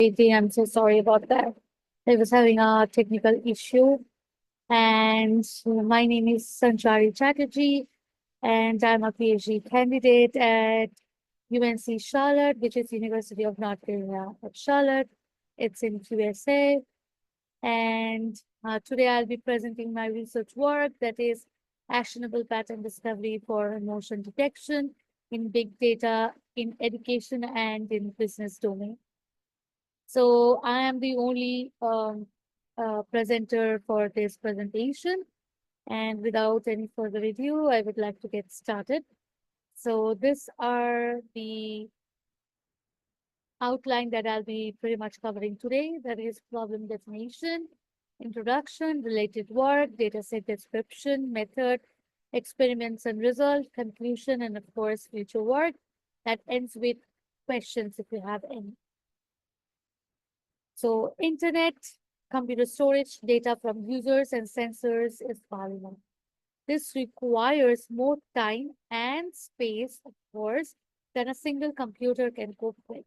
I'm so sorry about that. I was having a technical issue. And my name is Sanchari Chatterjee, and I'm a PhD candidate at UNC Charlotte, which is University of North Carolina at Charlotte. It's in USA. And today I'll be presenting my research work that is actionable pattern discovery for emotion detection in big data in education and in business domain. So I am the only presenter for this presentation. And without any further ado, I would like to get started. So these are the outline that I'll be pretty much covering today. That is problem definition, introduction, related work, dataset description, method, experiments and result, conclusion, and of course, future work that ends with questions if you have any. So internet, computer storage, data from users and sensors is valuable. This requires more time and space, of course, than a single computer can cope with.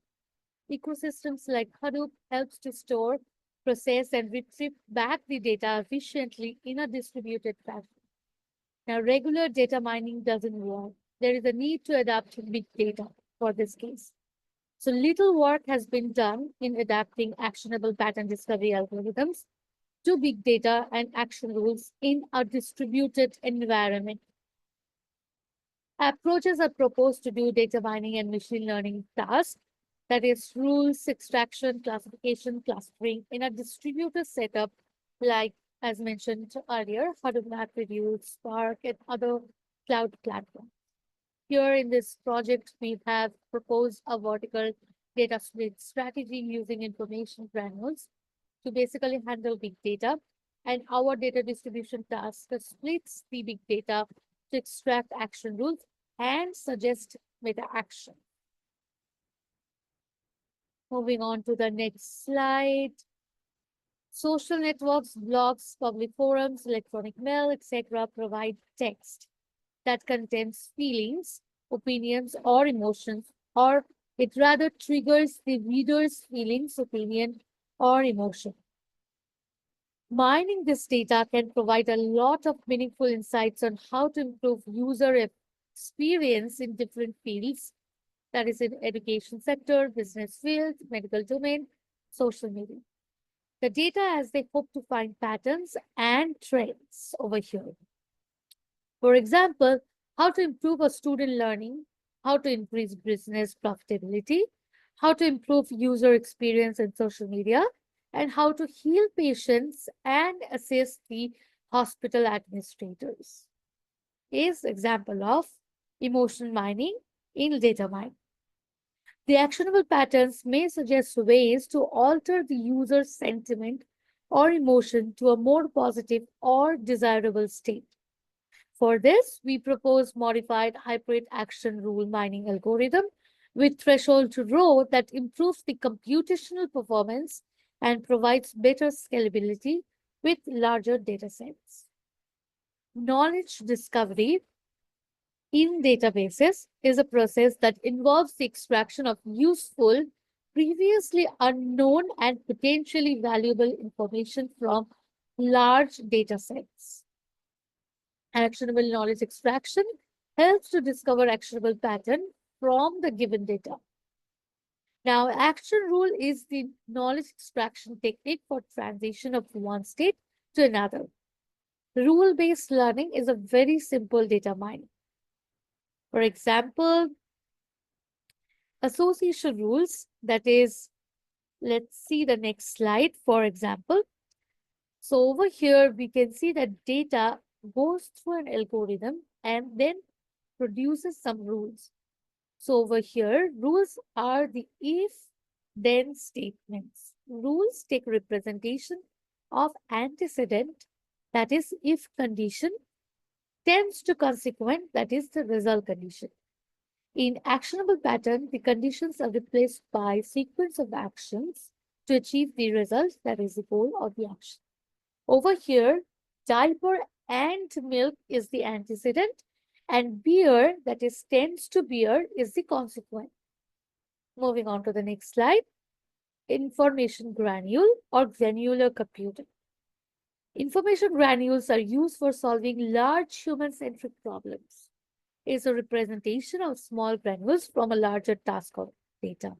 Ecosystems like Hadoop helps to store, process, and retrieve back the data efficiently in a distributed fashion. Now, regular data mining doesn't work. There is a need to adapt to big data for this case. So little work has been done in adapting actionable pattern discovery algorithms to big data and action rules in a distributed environment. Approaches are proposed to do data mining and machine learning tasks, that is, rules, extraction, classification, clustering in a distributed setup like, as mentioned earlier, Hadoop MapReduce, Spark, and other cloud platforms. Here in this project, we have proposed a vertical data split strategy using information granules to basically handle big data. And our data distribution task splits the big data to extract action rules and suggest meta action. Moving on to the next slide. Social networks, blogs, public forums, electronic mail, etc. provide text that contains feelings, opinions, or emotions, or it rather triggers the reader's feelings, opinion, or emotion. Mining this data can provide a lot of meaningful insights on how to improve user experience in different fields, that is in education sector, business field, medical domain, social media. The data as they hope to find patterns and trends over here. For example, how to improve a student learning, how to increase business profitability, how to improve user experience in social media, and how to heal patients and assist the hospital administrators is example of emotional mining in data mining. The actionable patterns may suggest ways to alter the user's sentiment or emotion to a more positive or desirable state. For this, we propose modified hybrid action rule mining algorithm with threshold to row that improves the computational performance and provides better scalability with larger datasets. Knowledge discovery in databases is a process that involves the extraction of useful, previously unknown, and potentially valuable information from large datasets. Actionable knowledge extraction helps to discover actionable pattern from the given data. Now, action rule is the knowledge extraction technique for transition of one state to another. Rule-based learning is a very simple data mining. For example, association rules, that is, let's see the next slide, for example. So over here, we can see that data goes through an algorithm and then produces some rules. So over here, rules are the if-then statements. Rules take representation of antecedent, that is, if condition, tends to consequent, that is, the result condition. In actionable pattern, the conditions are replaced by sequence of actions to achieve the result, that is the goal of the action. Over here, diaper and milk is the antecedent, and beer, that is tends to beer, is the consequent. Moving on to the next slide. information granule or granular computing. Information granules are used for solving large human-centric problems. It's a representation of small granules from a larger task of data.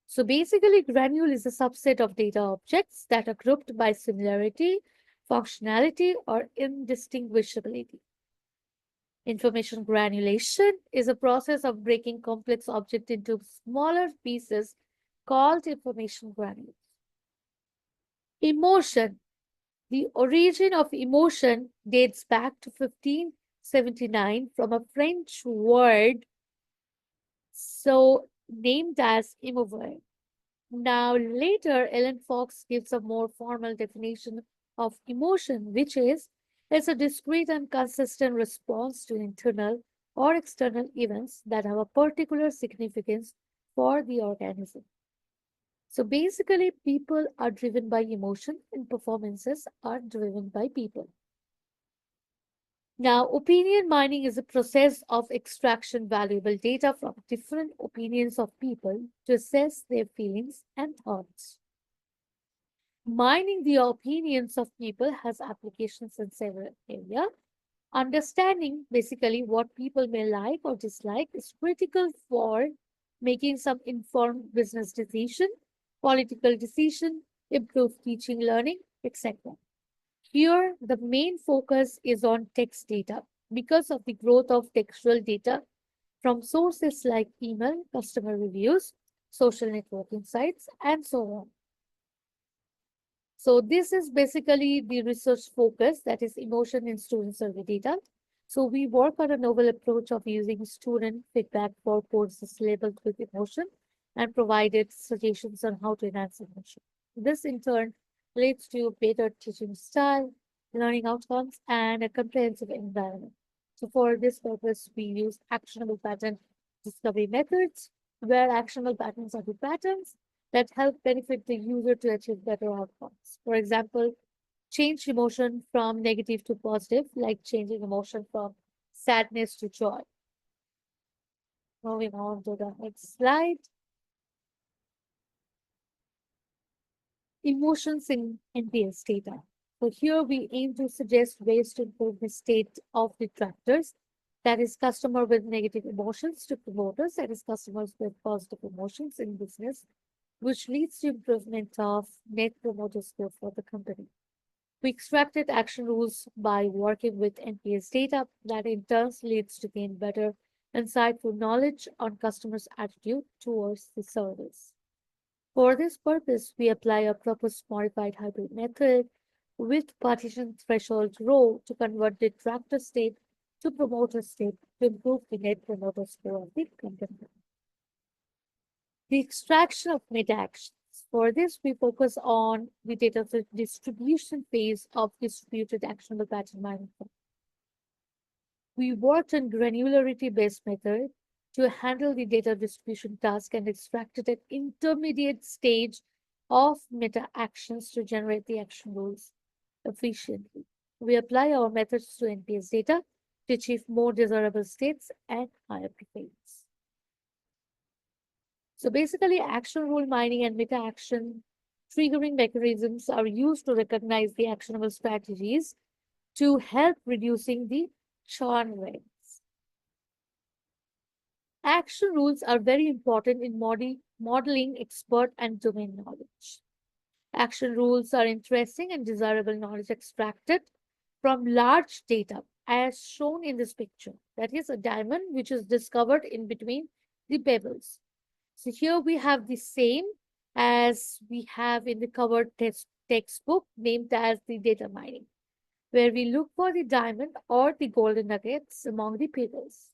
So basically, granule is a subset of data objects that are grouped by similarity, functionality, or indistinguishability. Information granulation is a process of breaking complex objects into smaller pieces called information granules. Emotion. The origin of emotion dates back to 1579 from a French word so named as émouvoir. Now, later, Ellen Fox gives a more formal definition of emotion, which is it's a discrete and consistent response to internal or external events that have a particular significance for the organism. So basically, people are driven by emotion and performances are driven by people. Now, opinion mining is a process of extraction valuable data from different opinions of people to assess their feelings and thoughts. Mining the opinions of people has applications in several areas. Understanding basically what people may like or dislike is critical for making some informed business decision, political decision, improved teaching learning, etc. Here, the main focus is on text data because of the growth of textual data from sources like email, customer reviews, social networking sites, and so on. So this is basically the research focus, that is emotion in student survey data. So we work on a novel approach of using student feedback for courses labeled with emotion and provided suggestions on how to enhance emotion. This in turn leads to better teaching style, learning outcomes, and a comprehensive environment. So for this purpose, we use actionable pattern discovery methods, where actionable patterns are the patterns that help benefit the user to achieve better outcomes. For example, change emotion from negative to positive, like changing emotion from sadness to joy. Moving on to the next slide. Emotions in NPS data. So here we aim to suggest ways to improve the state of detractors, that is customer with negative emotions, to promoters, that is customers with positive emotions in business, which leads to improvement of net promoter score for the company. We extracted action rules by working with NPS data that in turn leads to gain better insightful knowledge on customers' attitude towards the service. For this purpose, we apply a purpose modified hybrid method with partition threshold row to convert detractor state to promoter state to improve the net promoter score of the company. The extraction of meta actions. For this, we focus on the data distribution phase of distributed actionable pattern mining. We worked on granularity-based method to handle the data distribution task and extracted an intermediate stage of meta actions to generate the action rules efficiently. We apply our methods to NPS data to achieve more desirable states and higher performance. So basically, action rule mining and meta action triggering mechanisms are used to recognize the actionable strategies to help reducing the churn rates. Action rules are very important in modeling expert and domain knowledge. Action rules are interesting and desirable knowledge extracted from large data, as shown in this picture. That is a diamond which is discovered in between the pebbles. So here we have the same as we have in the covered textbook named as the data mining, where we look for the diamond or the golden nuggets among the pebbles.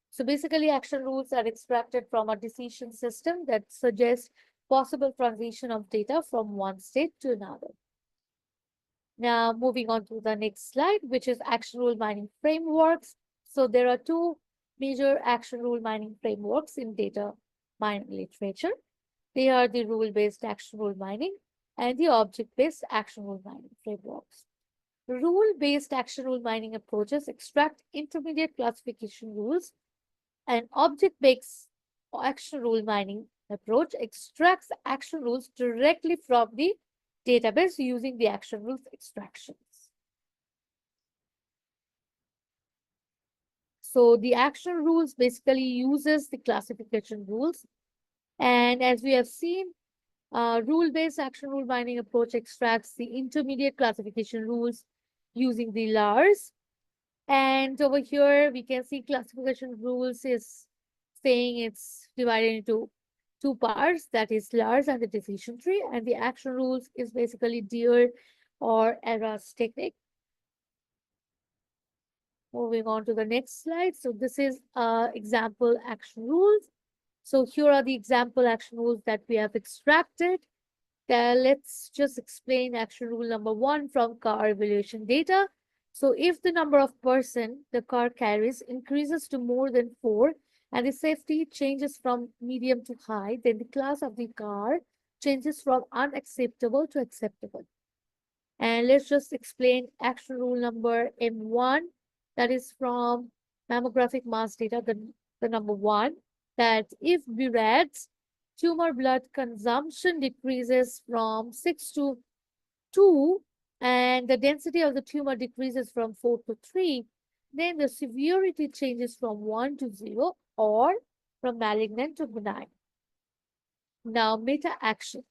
So basically, action rules are extracted from a decision system that suggests possible transition of data from one state to another. Now, moving on to the next slide, which is action rule mining frameworks. So there are two major action rule mining frameworks in data mining literature. They are the rule-based action rule mining and the object-based action rule mining frameworks. Rule-based action rule mining approaches extract intermediate classification rules, and object-based action rule mining approach extracts action rules directly from the database using the action rules extractions. So the action rules basically uses the classification rules. And as we have seen, rule-based action rule binding approach extracts the intermediate classification rules using the LARs. And over here, we can see classification rules is saying it's divided into two parts, that is LARs and the decision tree. And the action rules is basically deer or eras technique. Moving on to the next slide. So this is example action rules. So here are the example action rules that we have extracted. Let's just explain action rule number 1 from car evaluation data. So if the number of person the car carries increases to more than 4 and the safety changes from medium to high, then the class of the car changes from unacceptable to acceptable. And let's just explain action rule number M1, that is from mammographic mass data, the number 1, that if BRAD's tumor blood consumption decreases from 6 to 2 and the density of the tumor decreases from 4 to 3, then the severity changes from 1 to 0 or from malignant to benign. Now, meta action.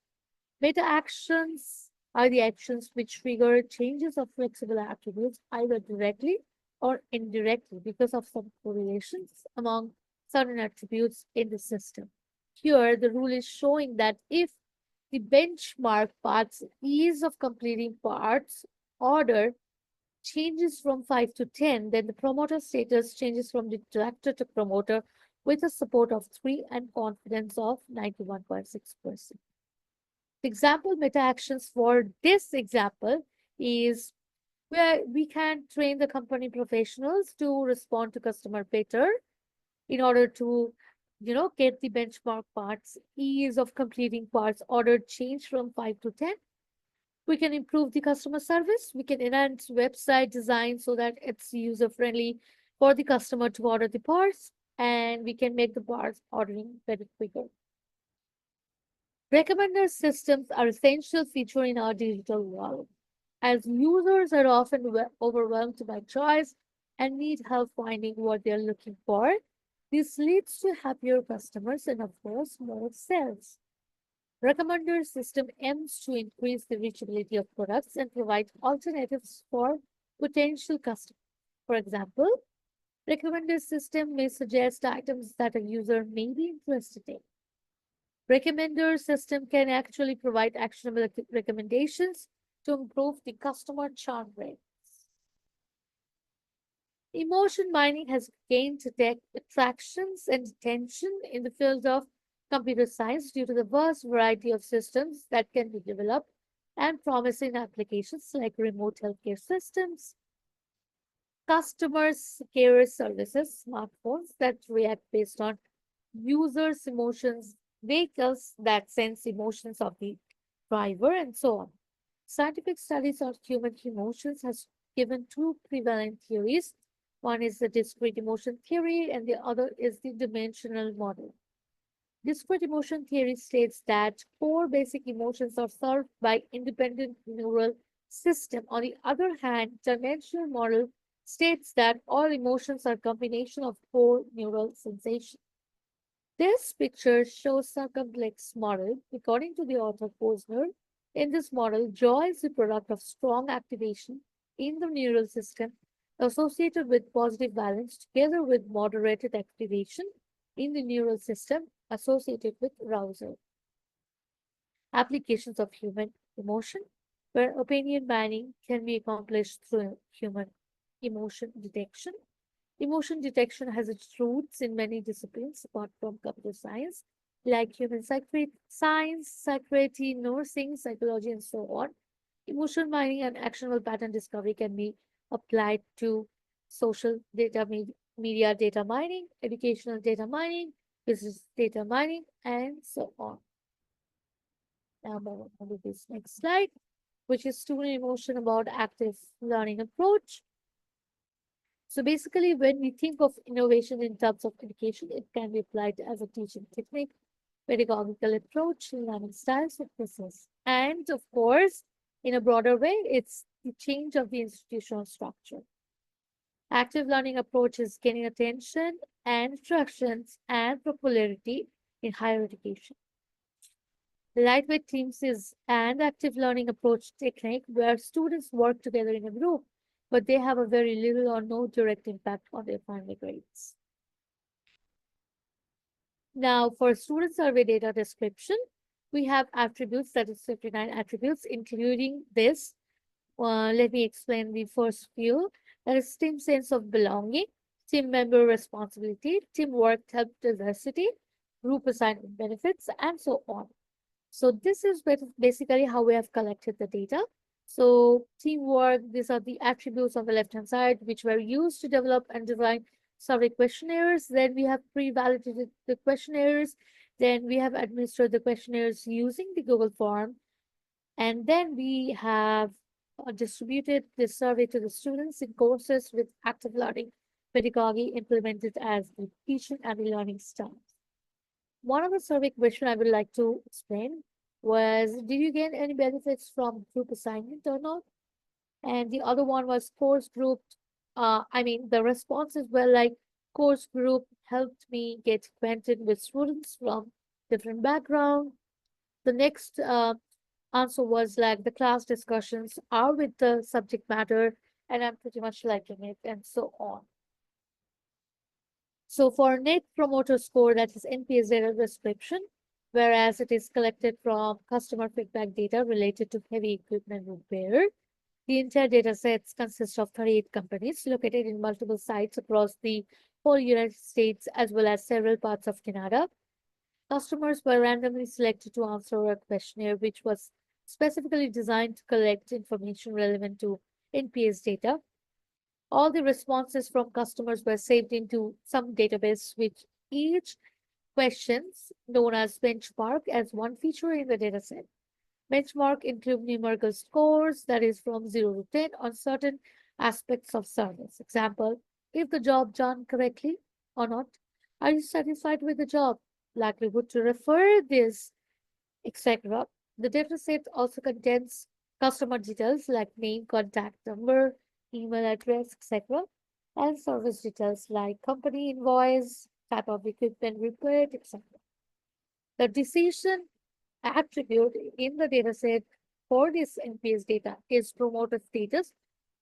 Meta actions are the actions which trigger changes of flexible attributes either directly or indirectly because of some correlations among certain attributes in the system. Here, the rule is showing that if the benchmark path's ease of completing parts order changes from 5 to 10, then the promoter status changes from detractor to promoter with a support of 3 and confidence of 91.6%. The example meta actions for this example is where we can train the company professionals to respond to customer better in order to get the benchmark parts ease of completing parts order change from 5 to 10. We can improve the customer service. We can enhance website design so that it's user friendly for the customer to order the parts, and we can make the parts ordering very quicker. Recommender systems are essential feature in our digital world, as users are often overwhelmed by choice and need help finding what they're looking for. This leads to happier customers and, of course, more sales. Recommender system aims to increase the reachability of products and provide alternatives for potential customers. For example, recommender system may suggest items that a user may be interested in. Recommender system can actually provide actionable recommendations to improve the customer churn rates. Emotion mining has gained attractions and attention in the field of computer science due to the vast variety of systems that can be developed and promising applications like remote healthcare systems, customers care services, smartphones that react based on users' emotions, vehicles that sense emotions of the driver, and so on. Scientific studies on human emotions has given two prevalent theories. One is the discrete emotion theory, and the other is the dimensional model. Discrete emotion theory states that four basic emotions are served by independent neural system. On the other hand, dimensional model states that all emotions are a combination of four neural sensations. This picture shows a complex model. According to the author Posner, in this model, joy is the product of strong activation in the neural system associated with positive balance together with moderated activation in the neural system associated with arousal. Applications of human emotion, where opinion mining can be accomplished through human emotion detection. Emotion detection has its roots in many disciplines apart from computer science, like human science, psychiatry, nursing, psychology, and so on. Emotion mining and actionable pattern discovery can be applied to social data, media data mining, educational data mining, business data mining, and so on. Now, move on to this next slide, which is student emotion about active learning approach. So basically, when we think of innovation in terms of education, it can be applied as a teaching technique. pedagogical approach, learning styles, and process. And of course, in a broader way, it's the change of the institutional structure. Active learning approach is gaining attention and instructions and popularity in higher education. Lightweight teams is an active learning approach technique where students work together in a group, but they have a very little or no direct impact on their final grades. Now, for student survey data description, we have attributes, that is 59 attributes, including this. Let me explain the first few. That is team sense of belonging, team member responsibility, teamwork, help diversity, group assignment benefits, and so on. So this is basically how we have collected the data. So teamwork, these are the attributes on the left-hand side, which were used to develop and design survey questionnaires. Then we have pre-validated the questionnaires. Then we have administered the questionnaires using the Google form. And then we have distributed this survey to the students in courses with active learning pedagogy implemented as the teaching and the learning style. One of the survey questions I would like to explain was, did you gain any benefits from group assignment or not? And the other one was course group. The responses were like, course group helped me get acquainted with students from different background. The next answer was like, the class discussions are with the subject matter and I'm pretty much liking it, and so on. So for Net Promoter Score, that is NPS data description, whereas it is collected from customer feedback data related to heavy equipment repair. The entire data sets consist of 38 companies located in multiple sites across the whole United States as well as several parts of Canada. Customers were randomly selected to answer a questionnaire which was specifically designed to collect information relevant to NPS data. All the responses from customers were saved into some database, which each questions, known as benchmark, as one feature in the dataset. Benchmark include numerical scores, that is from 0 to 10, on certain aspects of service. Example, if the job done correctly or not, are you satisfied with the job, likelihood to refer this, etc. The dataset also contains customer details like name, contact number, email address, etc., and service details like company invoice, type of equipment repaired, etc. The decision attribute in the dataset for this NPS data is promoter status,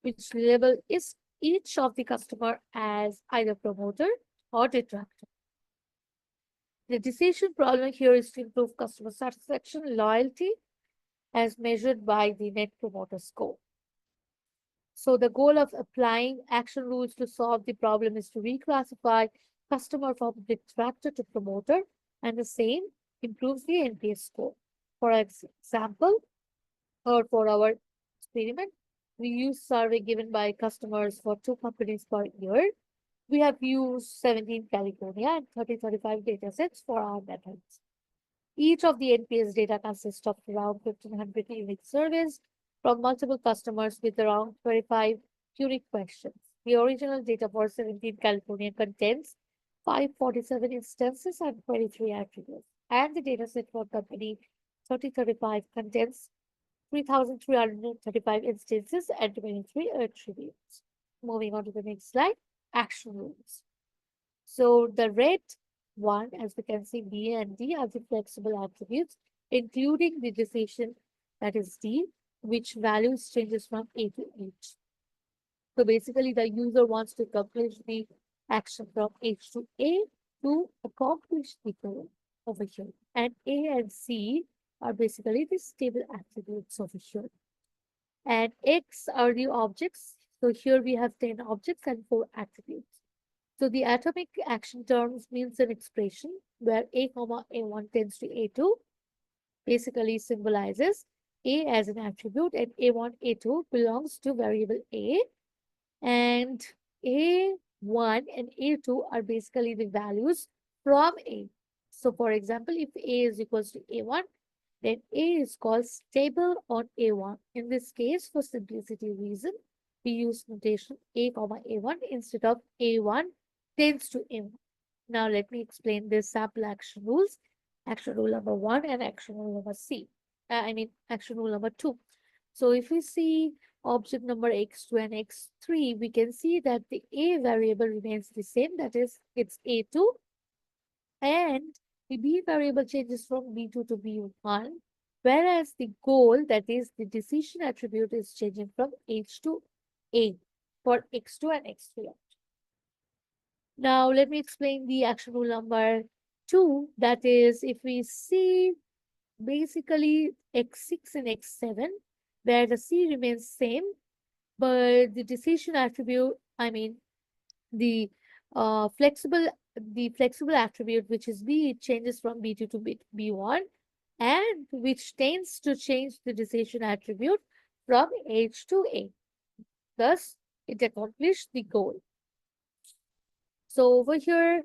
which label is each of the customer as either promoter or detractor. The decision problem here is to improve customer satisfaction, loyalty, as measured by the Net Promoter Score. So the goal of applying action rules to solve the problem is to reclassify customer from detractor to promoter, and the same improves the NPS score. For example, or for our experiment, we use survey given by customers for 2 companies per year. We have used 17 California and 30-35 datasets for our methods. Each of the NPS data consists of around 1,500 unique surveys from multiple customers with around 25 unique questions. The original data for 17 California contains 547 instances and 23 attributes, and the dataset for company 3035 contains 3,335 instances and 23 attributes. Moving on to the next slide, action rules. So the red one, as we can see, B and D are the flexible attributes, including the decision, that is D, which values changes from A to H. So basically, the user wants to accomplish the action from H to A to accomplish the goal over here. And A and C are basically the stable attributes over here. And X are the objects. So here we have 10 objects and 4 attributes. So the atomic action terms means an expression where A comma A1 tends to A2 basically symbolizes A as an attribute, and A1, A2 belongs to variable A, and A1 and A2 are basically the values from A. So for example, if A is equals to A1, then A is called stable on A1. In this case, for simplicity reason, we use notation A comma A1 instead of A1 tends to A1. Now let me explain this sample action rules action rule number 1 and action rule number action rule number 2. So if we see object number x2 and x3, we can see that the a variable remains the same, that is, it's a2, and the b variable changes from b2 to b1, whereas the goal, that is, the decision attribute, is changing from h to a for x2 and x3. Now, let me explain the action rule number 2. That is, if we see basically x6 and x7, where the c remains same, but the decision attribute, the flexible attribute, which is b, it changes from b2 to b1, and which tends to change the decision attribute from h to a. Thus, it accomplished the goal. So over here,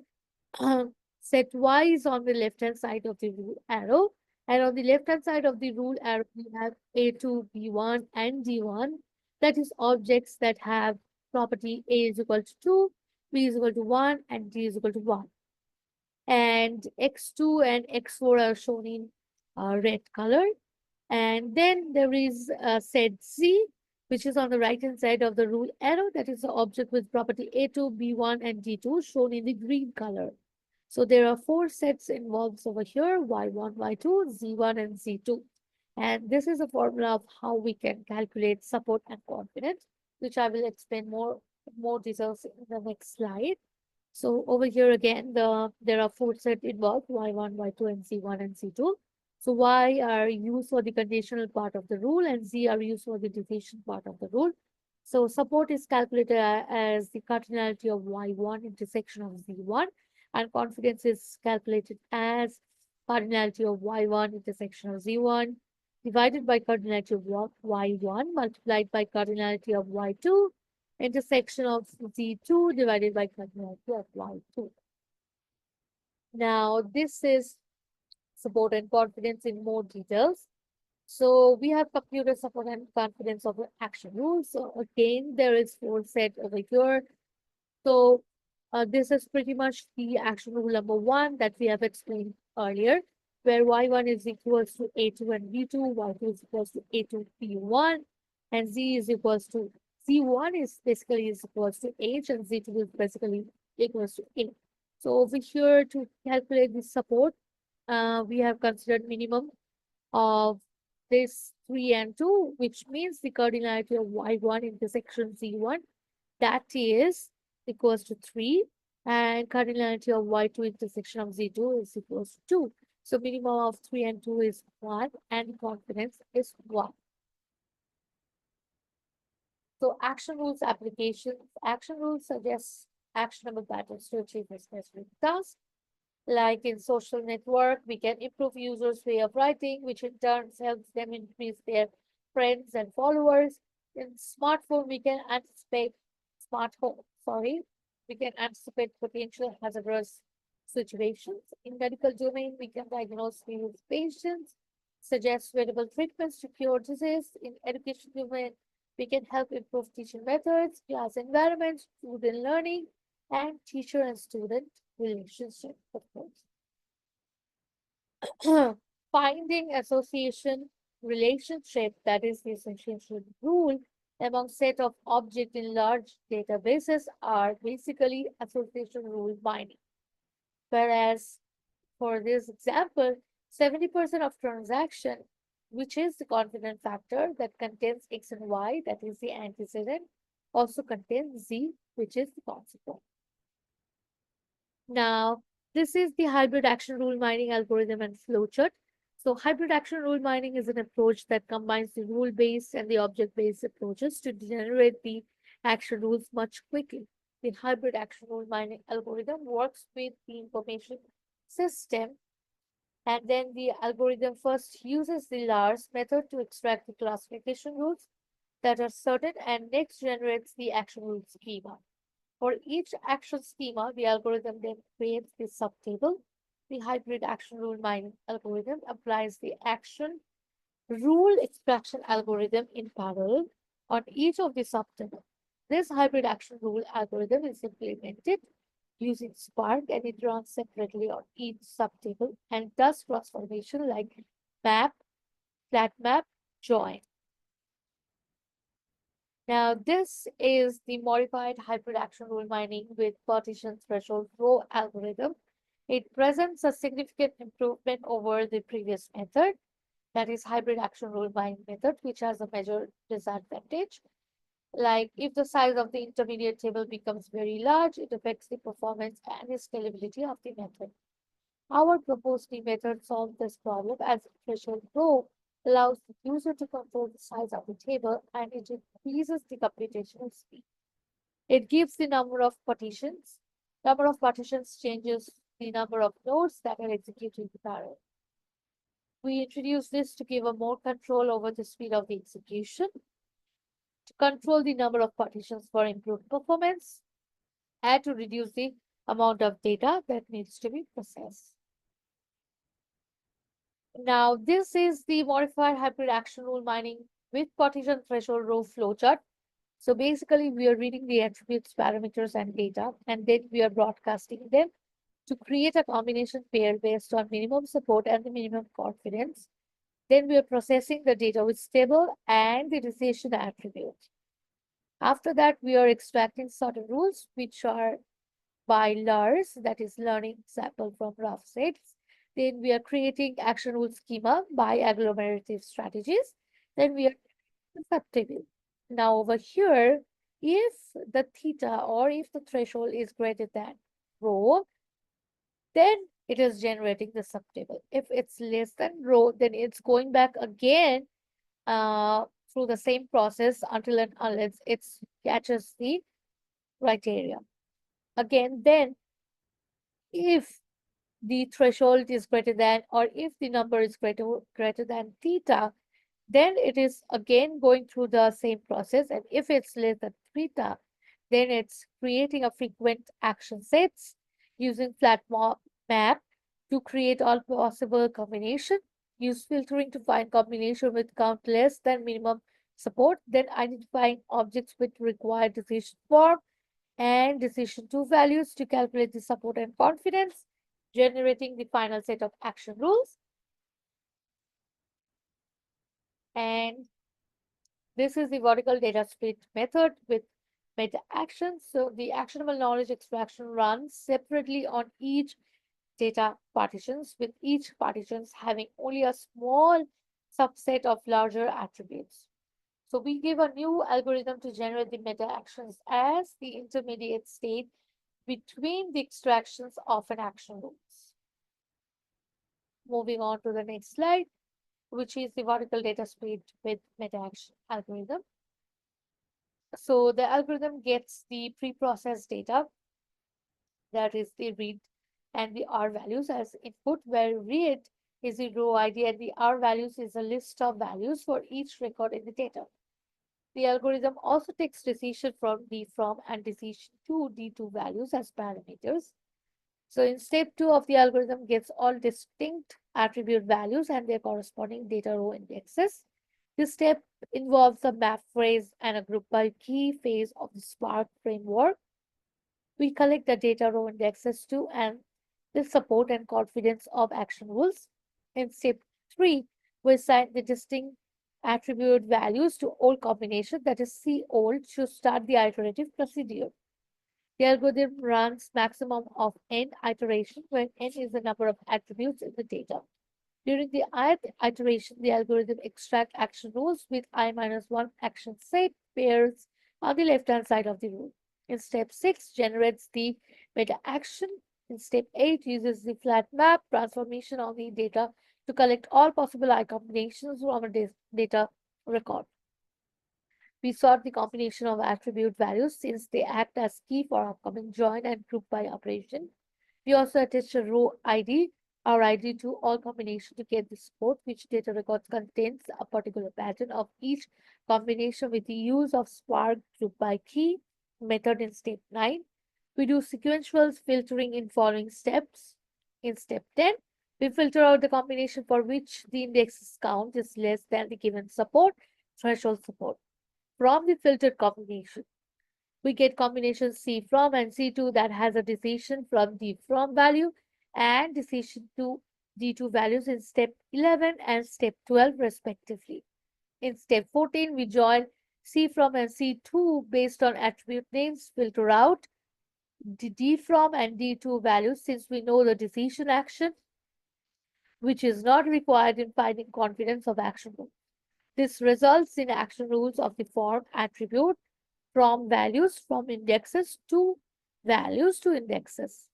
set y is on the left hand side of the rule arrow, and on the left hand side of the rule arrow we have a2, b1 and d1, that is objects that have property a is equal to 2, b is equal to 1 and d is equal to 1, and x2 and x4 are shown in red color. And then there is set z, which is on the right hand side of the rule arrow, that is the object with property a2, b1 and d2, shown in the green color. So there are 4 sets involved over here: y1, y2, z1 and z2. And this is a formula of how we can calculate support and confidence, which I will explain more details in the next slide. So over here again, there are 4 sets involved: y1, y2 and z1 and z2. So y are used for the conditional part of the rule and z are used for the decision part of the rule. So support is calculated as the cardinality of y1 intersection of z1, and confidence is calculated as cardinality of y1 intersection of z1 divided by cardinality of y1 multiplied by cardinality of y2 intersection of z2 divided by cardinality of y2. Now this is support and confidence in more details. So we have computer support and confidence of action rules. So again, there is 4 set over here. So this is pretty much the action rule number 1 that we have explained earlier, where y1 is equals to a2 and b2, y2 is equals to a2 b1, and z is equals to z1 is basically is equals to h, and z2 is basically equals to a. So over here, to calculate the support, we have considered minimum of this 3 and 2, which means the cardinality of y1 intersection z1, that is equals to 3, and cardinality of y2 intersection of z2 is equals to 2. So minimum of 3 and 2 is 1, and confidence is 1. So action rules applications. Action rules suggest actionable patterns to achieve a specific task. Like in social network, we can improve users' way of writing, which in turn helps them increase their friends and followers. In smartphone, we can anticipate we can anticipate potential hazardous situations. In medical domain, we can diagnose serious patients, suggest suitable treatments to cure disease. In education domain, we can help improve teaching methods, class environment, student learning, and teacher and student relationship, of course. Finding association relationship, that is the association rule, among set of objects in large databases are basically association rule binding. Whereas for this example, 70% of transaction, which is the confidence factor that contains x and y, that is the antecedent, also contains z, which is the consequence. Now, this is the hybrid action rule mining algorithm and flowchart. So hybrid action rule mining is an approach that combines the rule-based and the object-based approaches to generate the action rules much quickly. The hybrid action rule mining algorithm works with the information system, and then the algorithm first uses the Lars method to extract the classification rules that are certain, and next generates the action rule schema. For each action schema, the algorithm then creates the subtable. The hybrid action rule mining algorithm applies the action rule extraction algorithm in parallel on each of the subtables. This hybrid action rule algorithm is implemented using Spark, and it runs separately on each subtable and does transformation like map, flat map, join. Now, this is the modified hybrid action rule mining with partition threshold row algorithm. It presents a significant improvement over the previous method, that is hybrid action rule mining method, which has a major disadvantage. Like if the size of the intermediate table becomes very large, it affects the performance and the scalability of the method. Our proposed new method solves this problem as threshold row allows the user to control the size of the table and it increases the computational speed. It gives the number of partitions. Number of partitions changes the number of nodes that are executed in parallel. We introduce this to give a more control over the speed of the execution, to control the number of partitions for improved performance, and to reduce the amount of data that needs to be processed. Now, this is the modified hybrid action rule mining with partition threshold row flowchart. So basically, we are reading the attributes, parameters, and data, and then we are broadcasting them to create a combination pair based on minimum support and the minimum confidence. Then we are processing the data with stable and the decision attributes. After that, we are extracting certain rules, which are by LARS, that is learning sample from rough sets. Then we are creating action rule schema by agglomerative strategies. Then we are susceptible. Now over here, if the theta or if the threshold is greater than rho, then it is generating the subtable. If it's less than rho, then it's going back again through the same process until and unless it catches the criteria. Again, then if the threshold is greater than or if the number is greater than theta, then it is again going through the same process. And if it's less than theta, then it's creating a frequent action sets using flat map to create all possible combination. Use filtering to find combination with count less than minimum support, then identifying objects with required decision form and decision two values to calculate the support and confidence, generating the final set of action rules. And this is the vertical data split method with meta actions. So the actionable knowledge extraction runs separately on each data partitions, with each partitions having only a small subset of larger attributes. So we give a new algorithm to generate the meta actions as the intermediate state between the extractions of an action rules. Moving on to the next slide, which is the vertical data split with meta action algorithm. So the algorithm gets the pre-processed data, that is the read and the R values as input, where read is the row ID and the R values is a list of values for each record in the data. The algorithm also takes decision from D from and decision to D2 values as parameters. So in step 2 of the algorithm gets all distinct attribute values and their corresponding data row indexes. This step involves a map phrase and a group by key phase of the Spark framework. We collect the data row indexes to and the support and confidence of action rules. In step 3, we assign the distinct attribute values to old combination, that is C old, to start the iterative procedure. The algorithm runs maximum of n iteration when n is the number of attributes in the data. During the ith iteration, the algorithm extracts action rules with I minus 1 action set pairs on the left-hand side of the rule. In step 6, generates the meta action. In step 8, uses the flat map transformation on the data to collect all possible I combinations from a data record. We sort the combination of attribute values since they act as key for upcoming join and group by operation. We also attach a row ID or ID to all combination to get the support, which data records contains a particular pattern of each combination with the use of Spark group by key method in step 9. We do sequential filtering in following steps. In step 10, we filter out the combination for which the index's count is less than the given support threshold support from the filtered combination. We get combination C from and C2 that has a decision from D from value and decision to D2 values in step 11 and step 12 respectively. In step 14, we join C from and C2 based on attribute names, filter out D from and D2 values since we know the decision action, which is not required in finding confidence of action rule. This results in action rules of the form attribute from values from indexes to values to indexes.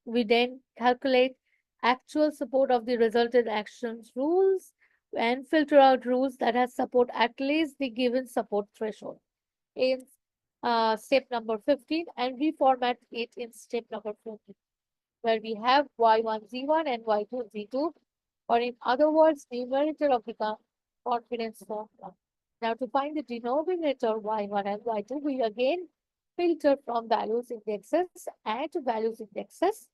We then calculate actual support of the resulted actions rules and filter out rules that have support at least the given support threshold in step number 15 and reformat it in step number 14, where we have y1 z1 and y2 z2, or in other words, numerator of the confidence formula. Now, to find the denominator y1 and y2, we again filter from values indexes and to values indexes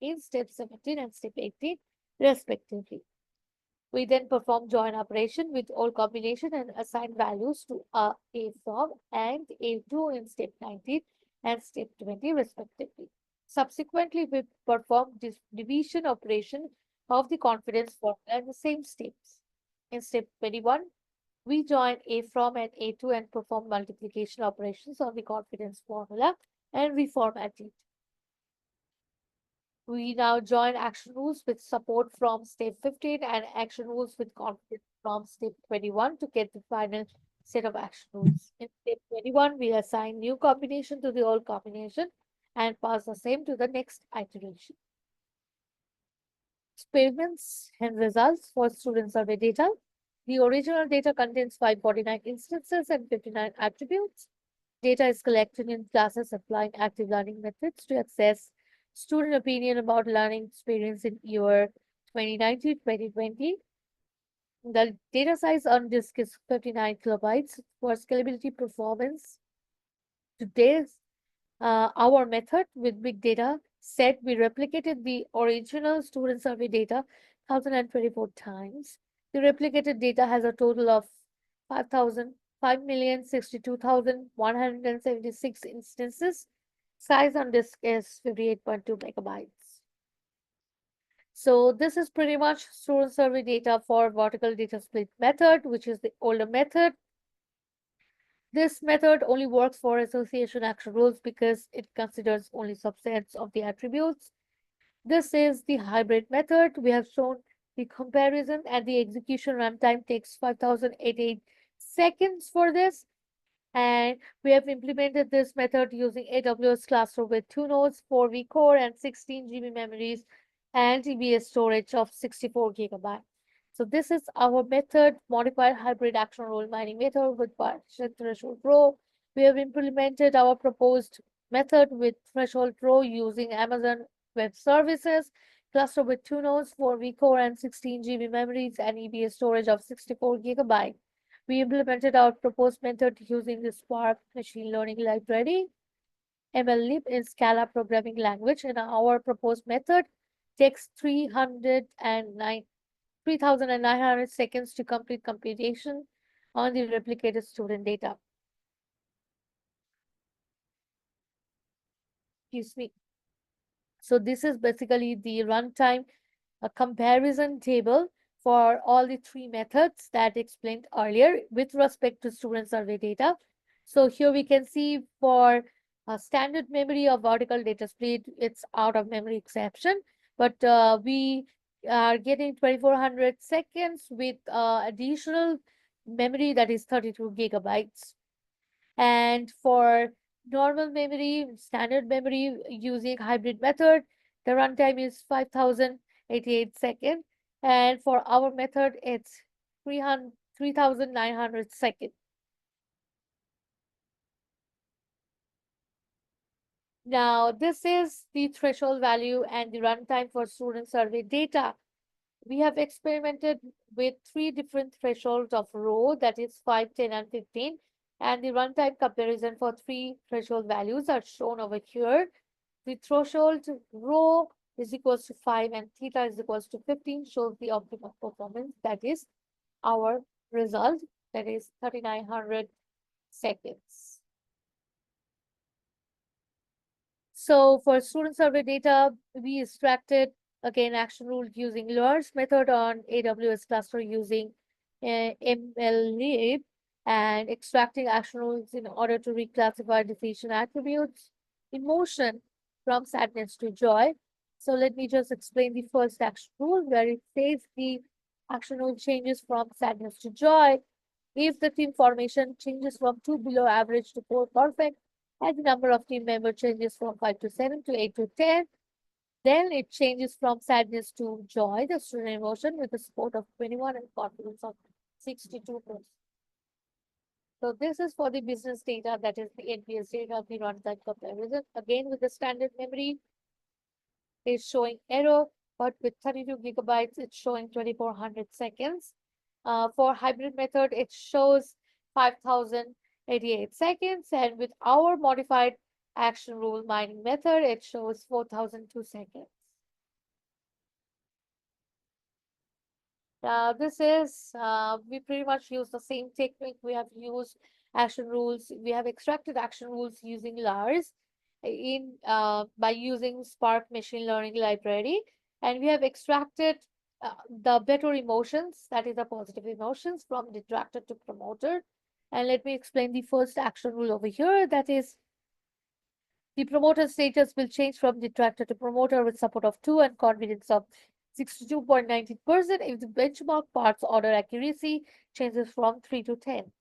in step 17 and step 18, respectively. We then perform join operation with all combination and assign values to A from and A2 in step 19 and step 20, respectively. Subsequently, we perform division operation of the confidence formula in the same steps. In step 21, we join A from and A2 and perform multiplication operations on the confidence formula and reformat it. We now join action rules with support from step 15 and action rules with confidence from step 21 to get the final set of action rules. In step 21, we assign new combination to the old combination and pass the same to the next iteration. Experiments and results for student survey data. The original data contains 549 instances and 59 attributes. Data is collected in classes applying active learning methods to assess student opinion about learning experience in year 2019-2020. The data size on disk is 59 kilobytes. For scalability performance, today's our method with big data set, we replicated the original student survey data 1,024 times. The replicated data has a total of 5,062,176 instances. Size on disk is 58.2 megabytes. So this is pretty much student survey data for vertical data split method, which is the older method. This method only works for association action rules because it considers only subsets of the attributes. This is the hybrid method. We have shown the comparison and the execution runtime takes 5,088 seconds for this. And we have implemented this method using AWS cluster with 2 nodes, 4 vCore, and 16 GB memories, and EBS storage of 64 gigabytes. So this is our method, modified hybrid action rule mining method with partition threshold row. We have implemented our proposed method with threshold row using Amazon Web Services, cluster with 2 nodes, 4 vCore, and 16 GB memories, and EBS storage of 64 gigabytes. We implemented our proposed method using the Spark machine learning library, MLlib in Scala programming language, and our proposed method takes 3,900 seconds to complete computation on the replicated student data. Excuse me. So this is basically the runtime comparison table for all the 3 methods that explained earlier with respect to student survey data. So here we can see for a standard memory of vertical data split, it's out of memory exception, but we are getting 2,400 seconds with additional memory that is 32 gigabytes. And for normal memory, standard memory using hybrid method, the runtime is 5,088 seconds. And for our method, it's 3,900 seconds. Now, this is the threshold value and the runtime for student survey data. We have experimented with 3 different thresholds of row, that is 5, 10, and 15. And the runtime comparison for 3 threshold values are shown over here. The threshold row is equals to 5 and theta is equals to 15 shows the optimal performance. That is our result, that is 3,900 seconds. So for student survey data, we extracted again action rule using LURS method on AWS cluster using MLlib and extracting action rules in order to reclassify decision attributes, emotion from sadness to joy. So let me just explain the first action rule where it says the action rule changes from sadness to joy if the team formation changes from 2 below average to 4 perfect, and the number of team members changes from 5 to 7 to 8 to 10, then it changes from sadness to joy, the student emotion, with the support of 21 and confidence of 62%. So this is for the business data, that is the NPS data, the runtime comparison. Again, with the standard memory, is showing error, but with 32 gigabytes, it's showing 2400 seconds. For hybrid method, it shows 5088 seconds, and with our modified action rule mining method, it shows 4002 seconds. This is, we pretty much use the same technique. We have used action rules. We have extracted action rules using LARS by using Spark machine learning library. And we have extracted the better emotions, that is the positive emotions, from detractor to promoter. And let me explain the first action rule over here. That is, the promoter status will change from detractor to promoter with support of 2 and confidence of 62.19% if the benchmark parts order accuracy changes from 3 to 10.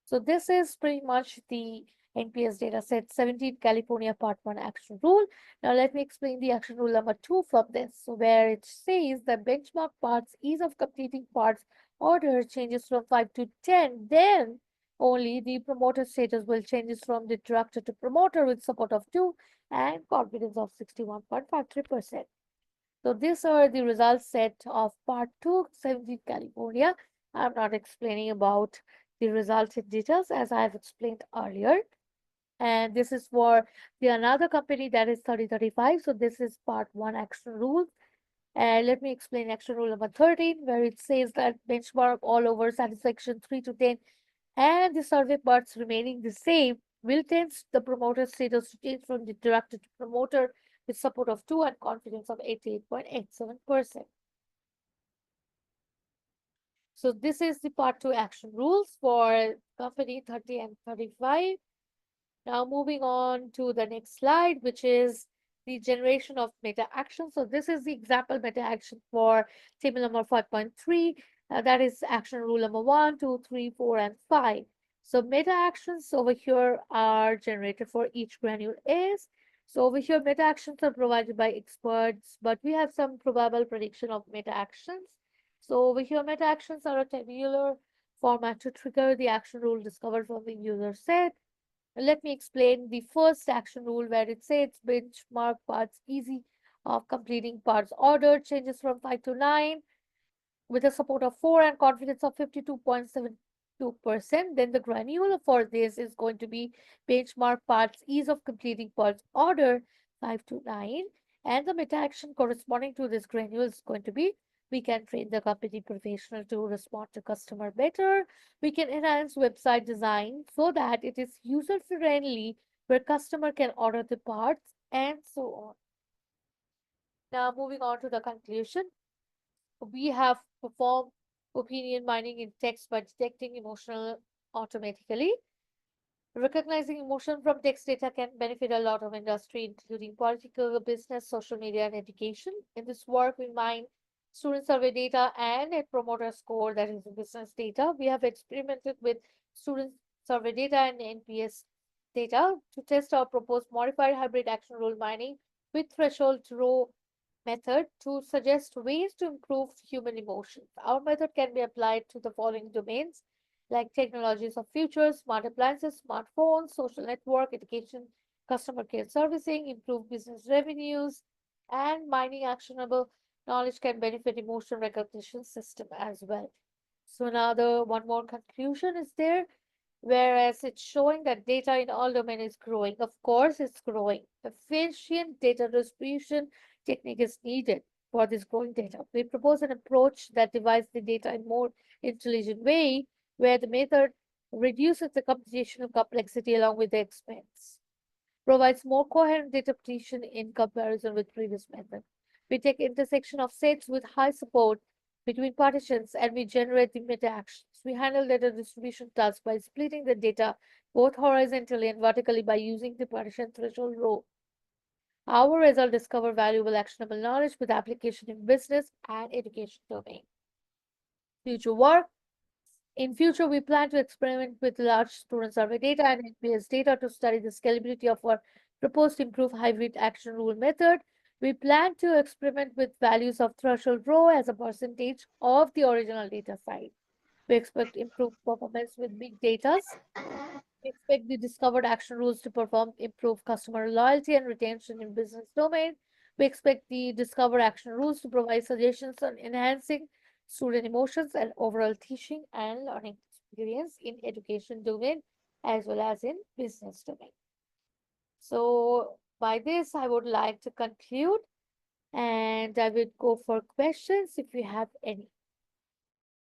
So this is pretty much the NPS data set 17 California Part 1 action rule. Now let me explain the action rule number 2 from this. So where it says the benchmark parts ease of completing parts order changes from 5 to 10, then only the promoter status will changes from detractor to promoter with support of 2 and confidence of 61.53%. So these are the results set of part 2, 17 California. I'm not explaining about the results in details as I have explained earlier. And this is for the another company that is 3035. So this is part 1 action rule. And let me explain action rule number 13, where it says that benchmark all over satisfaction 3 to 10 and the survey parts remaining the same will tend the promoter status to change from detractor to promoter with support of 2 and confidence of 88.87%. So this is the part 2 action rules for company 30 and 35. Now moving on to the next slide, which is the generation of meta action. So this is the example meta action for table number 5.3. That is action rule number 1, 2, 3, 4, and 5. So meta actions over here are generated for each granule is. So over here, meta actions are provided by experts, but we have some probable prediction of meta actions. So over here, meta actions are a tabular format to trigger the action rule discovered from the user set. Let me explain the first action rule where it says benchmark parts easy of completing parts order changes from 5 to 9 with a support of 4 and confidence of 52.72%. Then the granule for this is going to be benchmark parts ease of completing parts order 5 to 9. And the meta action corresponding to this granule is going to be we can train the company professional to respond to customer better. We can enhance website design so that it is user friendly where customer can order the parts and so on. Now moving on to the conclusion. We have performed opinion mining in text by detecting emotional automatically. Recognizing emotion from text data can benefit a lot of industry, including political, business, social media, and education. In this work, we mine student survey data and a promoter score, that is business data. We have experimented with student survey data and NPS data to test our proposed modified hybrid action rule mining with threshold row method to suggest ways to improve human emotions. Our method can be applied to the following domains like technologies of future, smart appliances, smartphones, social network, education, customer care servicing, improve business revenues, and mining actionable knowledge can benefit emotion recognition system as well. So now the one more conclusion is there, whereas it's showing that data in all domains is growing. Of course, it's growing. Efficient data distribution technique is needed for this growing data. We propose an approach that divides the data in more intelligent way, where the method reduces the computational complexity along with the expense. provides more coherent interpretation in comparison with previous method. We take intersection of sets with high support between partitions and we generate the meta actions. We handle data distribution tasks by splitting the data both horizontally and vertically by using the partition threshold row. Our result discover valuable actionable knowledge with application in business and education domain. Future work. In future, we plan to experiment with large student survey data and NPS data to study the scalability of our proposed improved hybrid action rule method. We plan to experiment with values of threshold row as a percentage of the original data size. We expect improved performance with big data. We expect the discovered action rules to perform improve customer loyalty and retention in business domain. We expect the discovered action rules to provide suggestions on enhancing student emotions and overall teaching and learning experience in education domain as well as in business domain. So by this, I would like to conclude and I would go for questions if you have any.